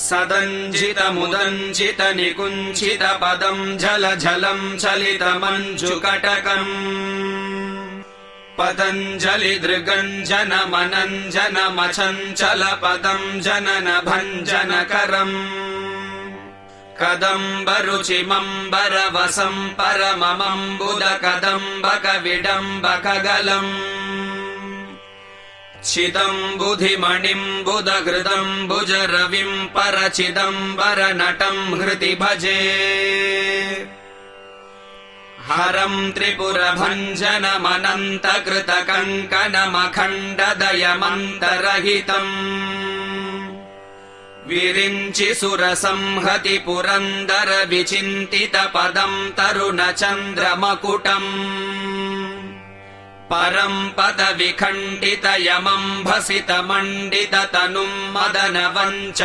सदञ्जितमुदञ्जित निकुञ्चित पदम् झलझलम् चलितमञ्जुकटकम् पतञ्जलिदृगञ्जनमनञ्जनमचञ्चल पदम् जनन भञ्जनकरम् कदम्बरुचिमम्बरवसम् परममम्बुद कदम्बकविडम्बकगलम् चिदम्बुधिमणिम्बुदघृदम्बुजरविम् परचिदम्बरनटम् हृदि भजे हरम् त्रिपुरभञ्जनमनन्तकृतकङ्कणमखण्डदयमन्तरहितम् विरिञ्चि सुरसंहति पुरन्दर विचिन्तित पदम् तरुणचन्द्रमकुटम् परम् पद विखण्डित यमम् भसित मण्डित तनुम् मदनवञ्च